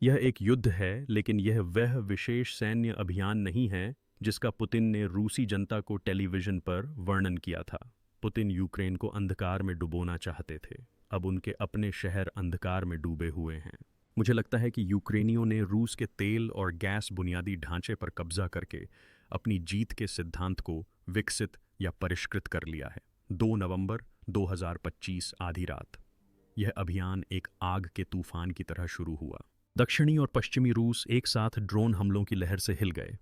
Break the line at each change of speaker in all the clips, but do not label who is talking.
यह एक युद्ध है, लेकिन यह वह विशेष सैन्य अभियान नहीं है जिसका पुतिन ने रूसी जनता को टेलीविजन पर वर्णन किया था। पुतिन यूक्रेन को अंधकार में डुबोना चाहते थे। अब उनके अपने शहर अंधकार में डूबे हुए हैं। मुझे लगता है कि यूक्रेनियों ने रूस के तेल और गैस बुनियादी ढांचे पर कब्जा करके अपनी जीत के सिद्धांत को विकसित या परिष्कृत कर लिया है। 2 नवंबर 2025 आधी रात यह अभियान एक आग के तूफान की तरह शुरू हुआ। दक्षिणी और पश्चिमी रूस एक साथ ड्रोन हमलों की लहर से हिल गए।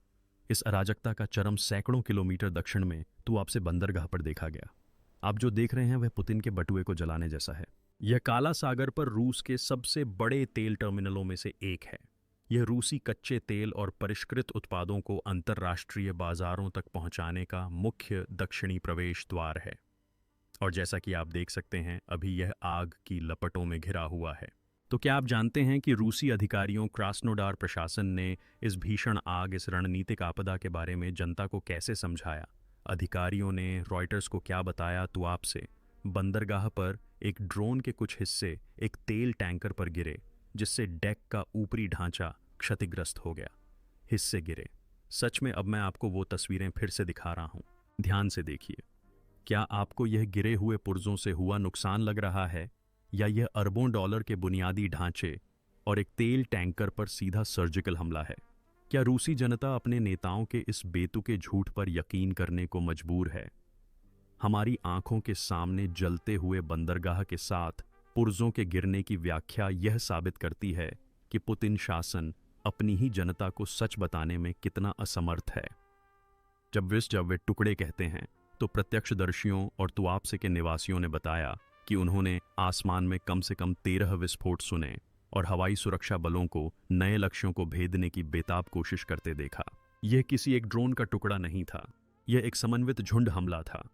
इस अराजकता का चरम सैकड़ों किलोमीटर दक्षिण में तुआब से बंदरगाह पर देखा गया। आप जो देख रहे हैं वह पुतिन के बटुए को जलाने जैसा है। यह काला सागर पर रूस के सबसे बड़े तेल टर्मिनलों में से एक है। यह रूसी कच्चे तेल और परिष्कृत उत्पादों को अंतर्राष्ट्रीय बाजारों तक पहुंचाने का मुख्य दक्षिणी प्रवेश द्वार है। और जैसा कि आप देख सकते हैं, अभी यह आग की लपटों में घिरा हुआ है। तो क्या आप जानते हैं कि रूसी अधिकारियों, क्रास्नोडार प्रशासन ने इस भीषण आग, इस रणनीतिक आपदा के बारे में जनता को कैसे समझाया? अधिकारियों ने रॉयटर्स को क्या बताया? तो आपसे बंदरगाह पर एक ड्रोन के कुछ हिस्से एक तेल टैंकर पर गिरे, जिससे डेक का ऊपरी ढांचा क्षतिग्रस्त हो गया। हिस्से गिरे। सच में अब मैं आपको वो तस्वीरें फिर से दिखा रहा हूं। ध्यान से देखिए। क्या आपको यह गिरे हुए पुर्जों से हुआ नुकसान लग रहा है, या यह अरबों डॉलर के बुनियादी ढांचे और एक तेल टैंकर पर सीधा सर्जिकल हमला है? क्या रूसी जनता अपने नेताओं के इस बेतुके झूठ पर यकीन करने को मजबूर है? हमारी आंखों के सामने जलते हुए बंदरगाह के साथ पुर्जों के गिरने की व्याख्या यह साबित करती है कि पुतिन शासन अपनी ही जनता को सच बताने में कितना असमर्थ है। जब वे टुकड़े कहते हैं, तो प्रत्यक्षदर्शियों और तुआप्से के निवासियों ने बताया कि उन्होंने आसमान में कम से कम 13 विस्फोट सुने और हवाई सुरक्षा बलों को नए लक्ष्यों को भेदने की बेताब कोशिश करते देखा। यह किसी एक ड्रोन का टुकड़ा नहीं था, यह एक समन्वित झुंड हमला था।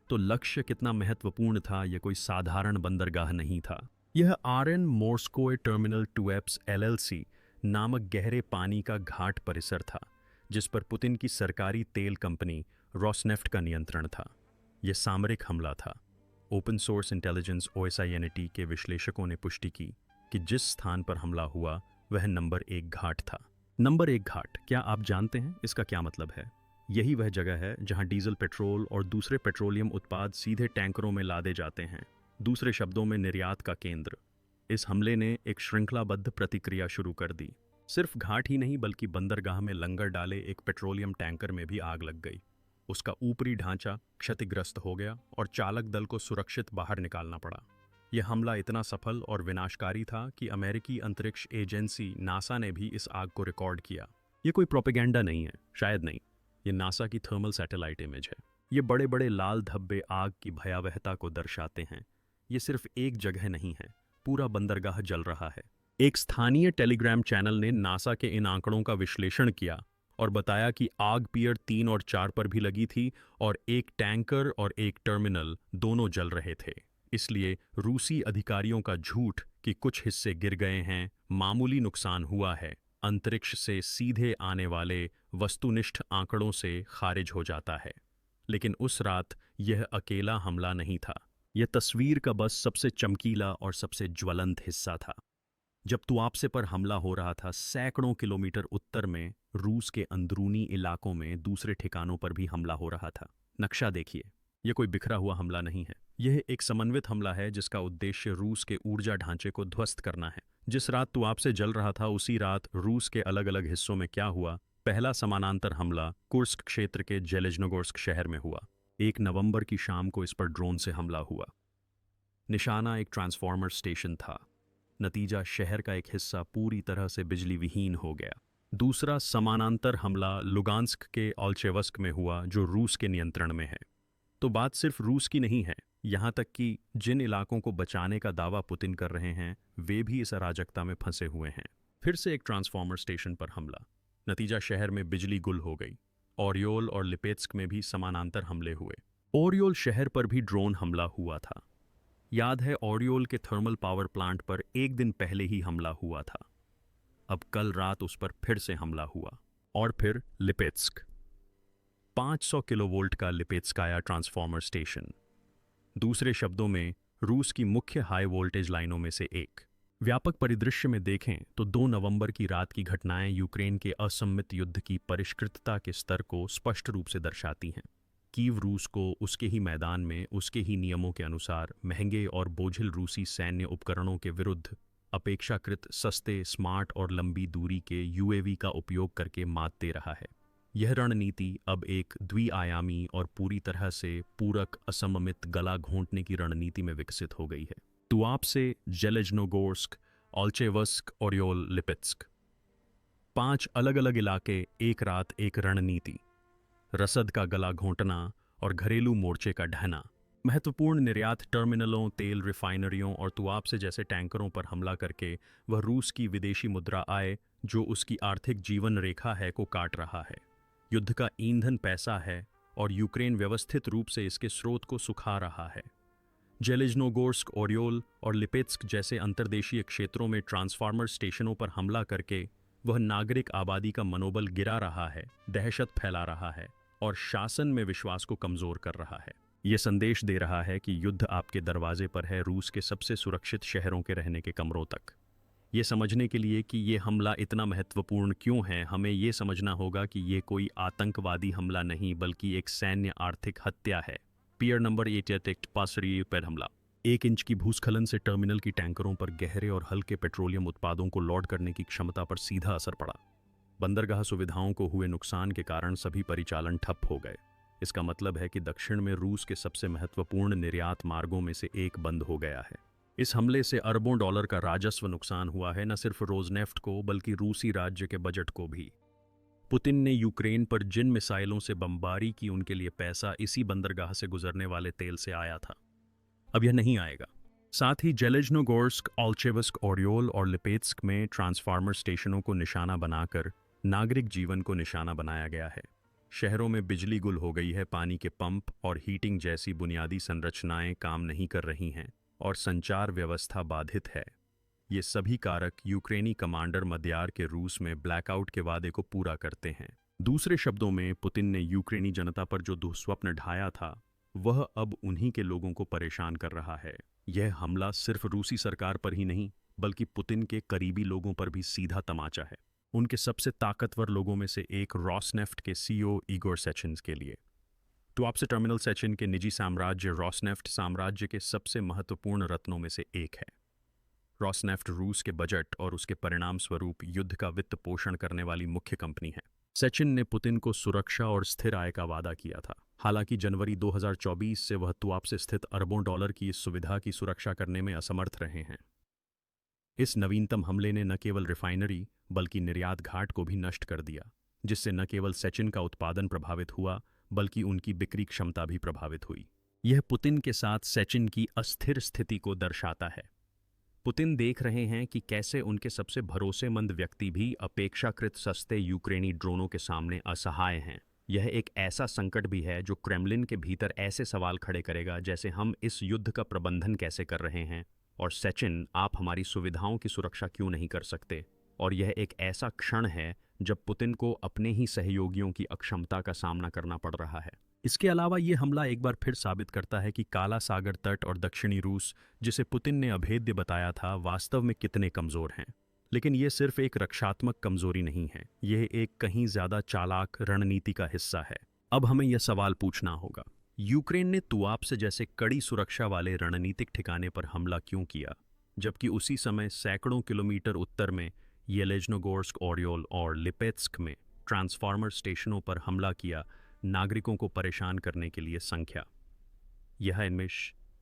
तो लक्ष्य कितना महत्वपूर्ण था? यह कोई साधारण बंदरगाह नहीं था। यह आरएन मोर्स्कोय टर्मिनल 2एप्स एलएलसी नामक गहरे पानी का घाट परिसर था, जिस पर पुतिन की सरकारी तेल कंपनी रोसनेफ्ट का नियंत्रण था। यह सामरिक हमला था। ओपन सोर्स इंटेलिजेंस OSINT के विश्लेषकों ने पुष्टि की कि जिस स्थान पर हमला हुआ वह नंबर 1 घाट था। नंबर 1 घाट, क्या आप जानते हैं इसका क्या मतलब है? यही वह जगह है जहां डीजल, पेट्रोल और दूसरे पेट्रोलियम उत्पाद सीधे टैंकरों में लादे जाते हैं। दूसरे शब्दों में, निर्यात का केंद्र। इस हमले ने एक श्रृंखलाबद्ध प्रतिक्रिया शुरू कर दी। सिर्फ घाट ही नहीं, बल्कि बंदरगाह में लंगर डाले एक पेट्रोलियम टैंकर में भी आग लग गई। उसका ऊपरी ढांचा क्षतिग्रस्त हो गया और चालक दल को सुरक्षित बाहर निकालना पड़ा। यह हमला इतना सफल और विनाशकारी था कि अमेरिकी अंतरिक्ष एजेंसी नासा ने भी इस आग को रिकॉर्ड किया। यह कोई प्रोपेगेंडा नहीं है, शायद नहीं। ये नासा की थर्मल सैटेलाइट इमेज है। ये बड़े बड़े लाल धब्बे आग की भयावहता को दर्शाते हैं। ये सिर्फ एक जगह नहीं है, पूरा बंदरगाह जल रहा है। एक स्थानीय टेलीग्राम चैनल ने नासा के इन आंकड़ों का विश्लेषण किया और बताया कि आग पियर 3 और 4 पर भी लगी थी और एक टैंकर और एक टर्मिनल दोनों जल रहे थे। इसलिए रूसी अधिकारियों का झूठ कि कुछ हिस्से गिर गए हैं, मामूली नुकसान हुआ है, अंतरिक्ष से सीधे आने वाले वस्तुनिष्ठ आंकड़ों से खारिज हो जाता है। लेकिन उस रात यह अकेला हमला नहीं था। यह तस्वीर का बस सबसे चमकीला और सबसे ज्वलंत हिस्सा था। जब तुआप्से पर हमला हो रहा था, सैकड़ों किलोमीटर उत्तर में रूस के अंदरूनी इलाकों में दूसरे ठिकानों पर भी हमला हो रहा था। नक्शा देखिए, यह कोई बिखरा हुआ हमला नहीं है। यह एक समन्वित हमला है जिसका उद्देश्य रूस के ऊर्जा ढांचे को ध्वस्त करना है। जिस रात तुआप्से जल रहा था, उसी रात रूस के अलग अलग हिस्सों में क्या हुआ? पहला समानांतर हमला कुर्स्क क्षेत्र के जेलेज्नोगोर्स्क शहर में हुआ। 1 नवंबर की शाम को इस पर ड्रोन से हमला हुआ। निशाना एक ट्रांसफार्मर स्टेशन था। नतीजा, शहर का एक हिस्सा पूरी तरह से बिजली विहीन हो गया। दूसरा समानांतर हमला लुगांस्क के ओल्चेवस्क में हुआ, जो रूस के नियंत्रण में है। तो बात सिर्फ रूस की नहीं है, यहाँ तक कि जिन इलाकों को बचाने का दावा पुतिन कर रहे हैं, वे भी इस अराजकता में फंसे हुए हैं। फिर से एक ट्रांसफार्मर स्टेशन पर हमला। नतीजा, शहर में बिजली गुल हो गई। ओरियोल और लिपेत्स्क में भी समानांतर हमले हुए। ओरियोल शहर पर भी ड्रोन हमला हुआ था। याद है, ओरियोल के थर्मल पावर प्लांट पर एक दिन पहले ही हमला हुआ था। अब कल रात उस पर फिर से हमला हुआ। और फिर लिपेत्स्क, 500 किलोवोल्ट का लिपेत्स्काया ट्रांसफार्मर स्टेशन। दूसरे शब्दों में, रूस की मुख्य हाई वोल्टेज लाइनों में से एक। व्यापक परिदृश्य में देखें तो 2 नवंबर की रात की घटनाएं यूक्रेन के असम्मित युद्ध की परिष्कृतता के स्तर को स्पष्ट रूप से दर्शाती हैं। कीव रूस को उसके ही मैदान में उसके ही नियमों के अनुसार महंगे और बोझिल रूसी सैन्य उपकरणों के विरुद्ध अपेक्षाकृत सस्ते, स्मार्ट और लंबी दूरी के यूएवी का उपयोग करके मात दे रहा है। यह रणनीति अब एक द्विआयामी और पूरी तरह से पूरक असममित गला घोंटने की रणनीति में विकसित हो गई है। तुआप से जेलेज्नोगोर्स्क, ऑल्चेवस्क, ओरियोल, लिपित्स्क, 5 अलग अलग इलाके, एक रात, एक रणनीति, रसद का गला घोंटना और घरेलू मोर्चे का ढहना। महत्वपूर्ण निर्यात टर्मिनलों, तेल रिफाइनरियों और तुआप से जैसे टैंकरों पर हमला करके वह रूस की विदेशी मुद्रा आय, जो उसकी आर्थिक जीवन रेखा है, को काट रहा है। युद्ध का ईंधन पैसा है और यूक्रेन व्यवस्थित रूप से इसके स्रोत को सुखा रहा है। जेलेज्नोगोर्स्क, ओरियोल और लिपेत्स्क जैसे अंतर्देशीय क्षेत्रों में ट्रांसफार्मर स्टेशनों पर हमला करके वह नागरिक आबादी का मनोबल गिरा रहा है, दहशत फैला रहा है और शासन में विश्वास को कमजोर कर रहा है। यह संदेश दे रहा है कि युद्ध आपके दरवाजे पर है, रूस के सबसे सुरक्षित शहरों के रहने के कमरों तक। ये समझने के लिए कि ये हमला इतना महत्वपूर्ण क्यों है, हमें ये समझना होगा कि ये कोई आतंकवादी हमला नहीं बल्कि एक सैन्य आर्थिक हत्या है। पियर नंबर 8 पासरी पर हमला। 1 इंच की भूस्खलन से टर्मिनल की टैंकरों पर गहरे और हल्के पेट्रोलियम उत्पादों को लोड करने की क्षमता पर सीधा असर पड़ा। बंदरगाह सुविधाओं को हुए नुकसान के कारण सभी परिचालन ठप हो गए। इसका मतलब है कि दक्षिण में रूस के सबसे महत्वपूर्ण निर्यात मार्गों में से एक बंद हो गया है। इस हमले से अरबों डॉलर का राजस्व नुकसान हुआ है, न सिर्फ रोजनेफ्ट को बल्कि रूसी राज्य के बजट को भी। पुतिन ने यूक्रेन पर जिन मिसाइलों से बमबारी की, उनके लिए पैसा इसी बंदरगाह से गुजरने वाले तेल से आया था। अब यह नहीं आएगा। साथ ही जेलेज्नोगोर्स्क, ऑल्चेवस्क, ओरियोल और लिपेत्स्क में ट्रांसफार्मर स्टेशनों को निशाना बनाकर नागरिक जीवन को निशाना बनाया गया है। शहरों में बिजली गुल हो गई है, पानी के पंप और हीटिंग जैसी बुनियादी संरचनाएं काम नहीं कर रही हैं और संचार व्यवस्था बाधित है। ये सभी कारक यूक्रेनी कमांडर मद्यार के रूस में ब्लैकआउट के वादे को पूरा करते हैं। दूसरे शब्दों में, पुतिन ने यूक्रेनी जनता पर जो दुःस्वप्न ढाया था, वह अब उन्हीं के लोगों को परेशान कर रहा है। यह हमला सिर्फ रूसी सरकार पर ही नहीं बल्कि पुतिन के करीबी लोगों पर भी सीधा तमाचा है। उनके सबसे ताकतवर लोगों में से एक रोसनेफ्ट के सीईओ इगोर सेचिन के लिए। तो आपसे टर्मिनल सेचिन के निजी साम्राज्य रोसनेफ्ट साम्राज्य के सबसे महत्वपूर्ण रत्नों में से एक है। रोसनेफ्ट रूस के बजट और उसके परिणाम स्वरूप युद्ध का वित्त पोषण करने वाली मुख्य कंपनी है। सेचिन ने पुतिन को सुरक्षा और स्थिर आय का वादा किया था। हालांकि जनवरी 2024 से वह तुआप से स्थित अरबों डॉलर की इस सुविधा की सुरक्षा करने में असमर्थ रहे हैं। इस नवीनतम हमले ने न केवल रिफाइनरी बल्कि निर्यात घाट को भी नष्ट कर दिया, जिससे न केवल सेचिन का उत्पादन प्रभावित हुआ बल्कि उनकी बिक्री क्षमता भी प्रभावित हुई। यह पुतिन के साथ सेचिन की अस्थिर स्थिति को दर्शाता है। पुतिन देख रहे हैं कि कैसे उनके सबसे भरोसेमंद व्यक्ति भी अपेक्षाकृत सस्ते यूक्रेनी ड्रोनों के सामने असहाय हैं। यह एक ऐसा संकट भी है जो क्रेमलिन के भीतर ऐसे सवाल खड़े करेगा जैसे हम इस युद्ध का प्रबंधन कैसे कर रहे हैं और सेचिन, आप हमारी सुविधाओं की सुरक्षा क्यों नहीं कर सकते। और यह एक ऐसा क्षण है जब पुतिन को अपने ही सहयोगियों की अक्षमता का सामना करना पड़ रहा है। इसके अलावा ये हमला एक बार फिर साबित करता है कि काला सागर तट और दक्षिणी रूस, जिसे पुतिन ने अभेद्य बताया था, वास्तव में कितने कमजोर हैं। लेकिन ये सिर्फ एक रक्षात्मक कमजोरी नहीं है, यह एक कहीं ज्यादा चालाक रणनीति का हिस्सा है। अब हमें यह सवाल पूछना होगा, यूक्रेन ने तुआप से जैसे कड़ी सुरक्षा वाले रणनीतिक ठिकाने पर हमला क्यों किया, जबकि उसी समय सैकड़ों किलोमीटर उत्तर में येलेज्नोगोर्स्क, ओरियोल और लिपेत्स्क में ट्रांसफार्मर स्टेशनों पर हमला किया नागरिकों को परेशान करने के लिए संख्या। यह इनमें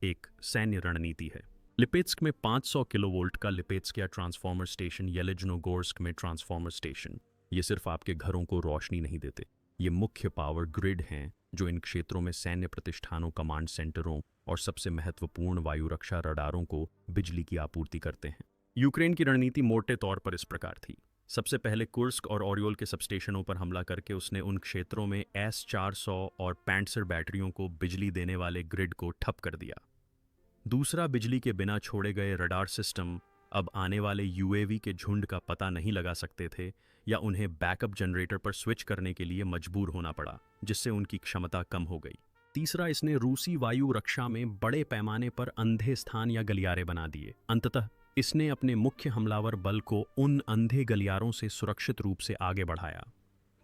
एक सैन्य रणनीति है। लिपेत्स्क में 500 किलोवोल्ट का लिपेत्स्किया ट्रांसफार्मर स्टेशन, येलेज्नोगोर्स्क में ट्रांसफार्मर स्टेशन, ये सिर्फ आपके घरों को रोशनी नहीं देते, ये मुख्य पावर ग्रिड हैं जो इन क्षेत्रों में सैन्य प्रतिष्ठानों, कमांड सेंटरों और सबसे महत्वपूर्ण वायु रक्षा रडारों को बिजली की आपूर्ति करते हैं। यूक्रेन की रणनीति मोटे तौर पर इस प्रकार थी। सबसे पहले कुर्स्क और ओरियोल के सबस्टेशनों पर हमला करके उसने उन क्षेत्रों में S-400 और पैंट्सर बैटरियों को बिजली देने वाले ग्रिड को ठप कर दिया। दूसरा, बिजली के बिना छोड़े गए रडार सिस्टम अब आने वाले यूएवी के झुंड का पता नहीं लगा सकते थे या उन्हें बैकअप जनरेटर पर स्विच करने के लिए मजबूर होना पड़ा, जिससे उनकी क्षमता कम हो गई। तीसरा, इसने रूसी वायु रक्षा में बड़े पैमाने पर अंधे स्थान या गलियारे बना दिए। अंततः इसने अपने मुख्य हमलावर बल को उन अंधे गलियारों से सुरक्षित रूप से आगे बढ़ाया।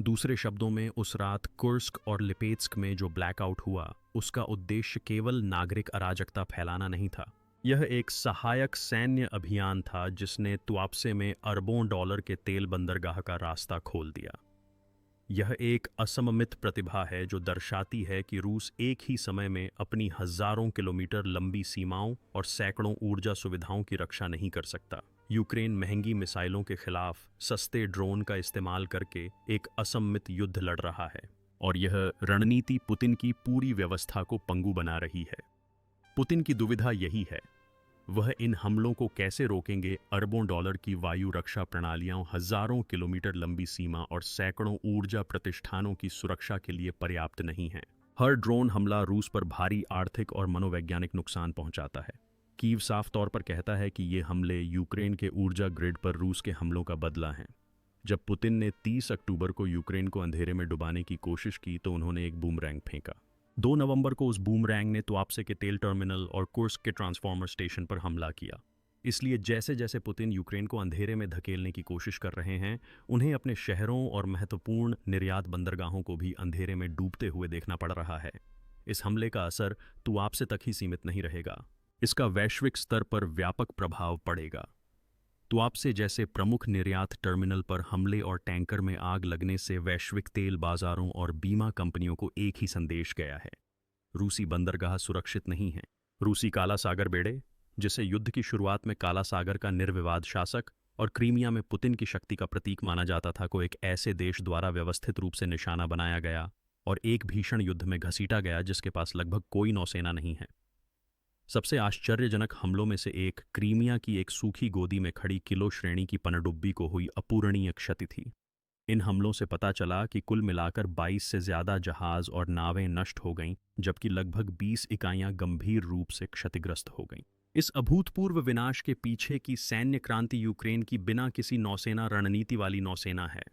दूसरे शब्दों में, उस रात कुर्स्क और लिपेत्स्क में जो ब्लैकआउट हुआ, उसका उद्देश्य केवल नागरिक अराजकता फैलाना नहीं था। यह एक सहायक सैन्य अभियान था जिसने तुआप्से में अरबों डॉलर के तेल बंदरगाह का रास्ता खोल दिया। यह एक असममित प्रतिभा है जो दर्शाती है कि रूस एक ही समय में अपनी हजारों किलोमीटर लंबी सीमाओं और सैकड़ों ऊर्जा सुविधाओं की रक्षा नहीं कर सकता। यूक्रेन महंगी मिसाइलों के खिलाफ सस्ते ड्रोन का इस्तेमाल करके एक असममित युद्ध लड़ रहा है, और यह रणनीति पुतिन की पूरी व्यवस्था को पंगु बना रही है। पुतिन की दुविधा यही है, वह इन हमलों को कैसे रोकेंगे। अरबों डॉलर की वायु रक्षा प्रणालियां हजारों किलोमीटर लंबी सीमा और सैकड़ों ऊर्जा प्रतिष्ठानों की सुरक्षा के लिए पर्याप्त नहीं है। हर ड्रोन हमला रूस पर भारी आर्थिक और मनोवैज्ञानिक नुकसान पहुंचाता है। कीव साफ तौर पर कहता है कि ये हमले यूक्रेन के ऊर्जा ग्रिड पर रूस के हमलों का बदला है। जब पुतिन ने 30 अक्टूबर को यूक्रेन को अंधेरे में डुबाने की कोशिश की तो उन्होंने एक बूमरैंग फेंका। 2 नवंबर को उस बूमरैंग ने तुआप्से के तेल टर्मिनल और कुर्स्क के ट्रांसफार्मर स्टेशन पर हमला किया। इसलिए जैसे जैसे पुतिन यूक्रेन को अंधेरे में धकेलने की कोशिश कर रहे हैं, उन्हें अपने शहरों और महत्वपूर्ण निर्यात बंदरगाहों को भी अंधेरे में डूबते हुए देखना पड़ रहा है। इस हमले का असर तुआप्से तक ही सीमित नहीं रहेगा, इसका वैश्विक स्तर पर व्यापक प्रभाव पड़ेगा। तुआप्से जैसे प्रमुख निर्यात टर्मिनल पर हमले और टैंकर में आग लगने से वैश्विक तेल बाजारों और बीमा कंपनियों को एक ही संदेश गया है, रूसी बंदरगाह सुरक्षित नहीं है। रूसी काला सागर बेड़े, जिसे युद्ध की शुरुआत में काला सागर का निर्विवाद शासक और क्रीमिया में पुतिन की शक्ति का प्रतीक माना जाता था, को एक ऐसे देश द्वारा व्यवस्थित रूप से निशाना बनाया गया और एक भीषण युद्ध में घसीटा गया जिसके पास लगभग कोई नौसेना नहीं है। सबसे आश्चर्यजनक हमलों में से एक क्रीमिया की एक सूखी गोदी में खड़ी किलो श्रेणी की पनडुब्बी को हुई अपूरणीय क्षति थी। इन हमलों से पता चला कि कुल मिलाकर 22 से ज्यादा जहाज और नावें नष्ट हो गईं, जबकि लगभग 20 इकाइयां गंभीर रूप से क्षतिग्रस्त हो गईं। इस अभूतपूर्व विनाश के पीछे की सैन्य क्रांति यूक्रेन की बिना किसी नौसेना रणनीति वाली नौसेना है।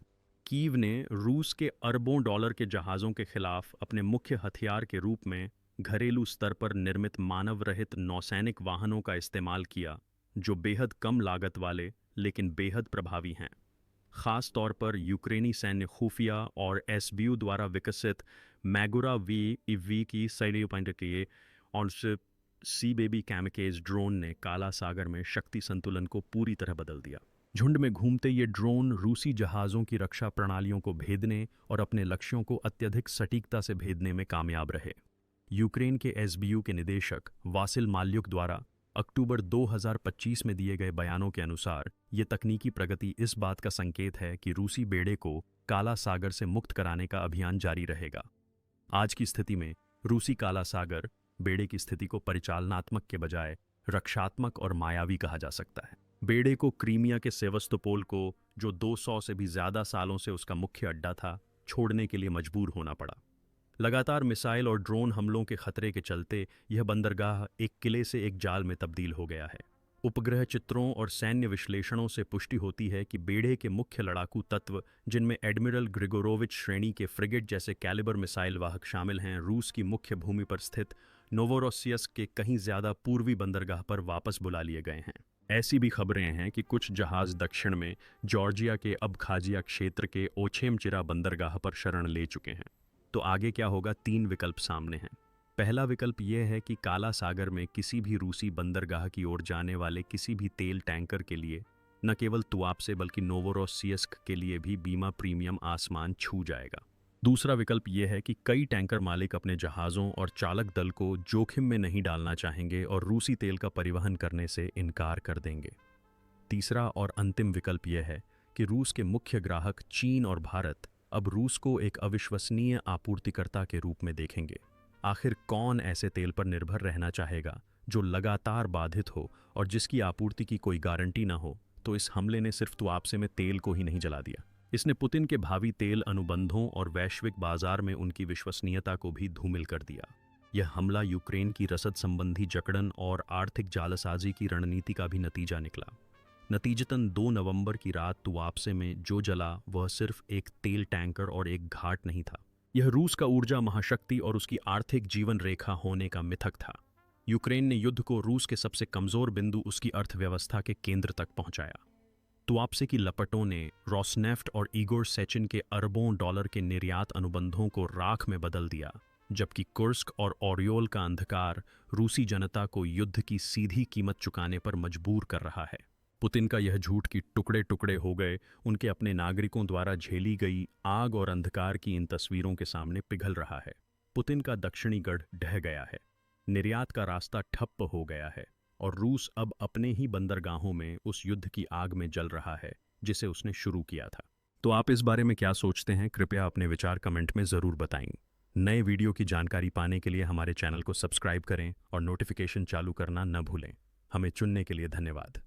कीव ने रूस के अरबों डॉलर के जहाज़ों के खिलाफ अपने मुख्य हथियार के रूप में घरेलू स्तर पर निर्मित मानव रहित नौसैनिक वाहनों का इस्तेमाल किया, जो बेहद कम लागत वाले लेकिन बेहद प्रभावी हैं। खास तौर पर यूक्रेनी सैन्य खुफिया और एसबीयू द्वारा विकसित मैगुरा वी की सैन्य और सी बेबी कैमिकेज ड्रोन ने काला सागर में शक्ति संतुलन को पूरी तरह बदल दिया। झुंड में घूमते ये ड्रोन रूसी जहाज़ों की रक्षा प्रणालियों को भेदने और अपने लक्ष्यों को अत्यधिक सटीकता से भेदने में कामयाब रहे। यूक्रेन के एसबीयू के निदेशक वासिल माल्युक द्वारा अक्टूबर 2025 में दिए गए बयानों के अनुसार ये तकनीकी प्रगति इस बात का संकेत है कि रूसी बेड़े को काला सागर से मुक्त कराने का अभियान जारी रहेगा। आज की स्थिति में रूसी काला सागर बेड़े की स्थिति को परिचालनात्मक के बजाय रक्षात्मक और मायावी कहा जा सकता है। बेड़े को क्रीमिया के सेवस्तोपोल को, जो 200 से भी ज्यादा सालों से उसका मुख्य अड्डा था, छोड़ने के लिए मजबूर होना पड़ा। लगातार मिसाइल और ड्रोन हमलों के खतरे के चलते यह बंदरगाह एक किले से एक जाल में तब्दील हो गया है। उपग्रह चित्रों और सैन्य विश्लेषणों से पुष्टि होती है कि बेड़े के मुख्य लड़ाकू तत्व, जिनमें एडमिरल ग्रिगोरोविच श्रेणी के फ्रिगेट जैसे कैलिबर मिसाइल वाहक शामिल हैं, रूस की मुख्य भूमि पर स्थित नोवोरोसियस्क के कहीं ज्यादा पूर्वी बंदरगाह पर वापस बुला लिए गए हैं। ऐसी भी खबरें हैं कि कुछ जहाज दक्षिण में जॉर्जिया के अबखाजिया क्षेत्र के ओछेमचिरा बंदरगाह पर शरण ले चुके हैं। तो आगे क्या होगा? 3 विकल्प सामने हैं। पहला विकल्प यह है कि काला सागर में किसी भी रूसी बंदरगाह की ओर जाने वाले किसी भी तेल टैंकर के लिए न केवल तुआप्से बल्कि नोवोरोसियस्क के लिए भी बीमा प्रीमियम आसमान छू जाएगा। दूसरा विकल्प यह है कि कई टैंकर मालिक अपने जहाज़ों और चालक दल को जोखिम में नहीं डालना चाहेंगे और रूसी तेल का परिवहन करने से इनकार कर देंगे। तीसरा और अंतिम विकल्प यह है कि रूस के मुख्य ग्राहक चीन और भारत अब रूस को एक अविश्वसनीय आपूर्तिकर्ता के रूप में देखेंगे। आखिर कौन ऐसे तेल पर निर्भर रहना चाहेगा जो लगातार बाधित हो और जिसकी आपूर्ति की कोई गारंटी न हो? तो इस हमले ने सिर्फ तुआप्से में तेल को ही नहीं जला दिया, इसने पुतिन के भावी तेल अनुबंधों और वैश्विक बाजार में उनकी विश्वसनीयता को भी धूमिल कर दिया। यह हमला यूक्रेन की रसद संबंधी जकड़न और आर्थिक जालसाजी की रणनीति का भी नतीजा निकला। नतीजतन 2 नवंबर की रात तुआप्से में जो जला वह सिर्फ एक तेल टैंकर और एक घाट नहीं था, यह रूस का ऊर्जा महाशक्ति और उसकी आर्थिक जीवन रेखा होने का मिथक था। यूक्रेन ने युद्ध को रूस के सबसे कमजोर बिंदु, उसकी अर्थव्यवस्था के केंद्र तक पहुंचाया। तुआप्से की लपटों ने रोसनेफ्ट और इगोर सेचिन के अरबों डॉलर के निर्यात अनुबंधों को राख में बदल दिया, जबकि कुर्स्क और ओरियोल का अंधकार रूसी जनता को युद्ध की सीधी कीमत चुकाने पर मजबूर कर रहा है। पुतिन का यह झूठ कि टुकड़े टुकड़े हो गए उनके अपने नागरिकों द्वारा झेली गई आग और अंधकार की इन तस्वीरों के सामने पिघल रहा है। पुतिन का दक्षिणी गढ़ ढह गया है, निर्यात का रास्ता ठप्प हो गया है और रूस अब अपने ही बंदरगाहों में उस युद्ध की आग में जल रहा है जिसे उसने शुरू किया था। तो आप इस बारे में क्या सोचते हैं? कृपया अपने विचार कमेंट में ज़रूर बताएं। नए वीडियो की जानकारी पाने के लिए हमारे चैनल को सब्सक्राइब करें और नोटिफिकेशन चालू करना न भूलें। हमें चुनने के लिए धन्यवाद।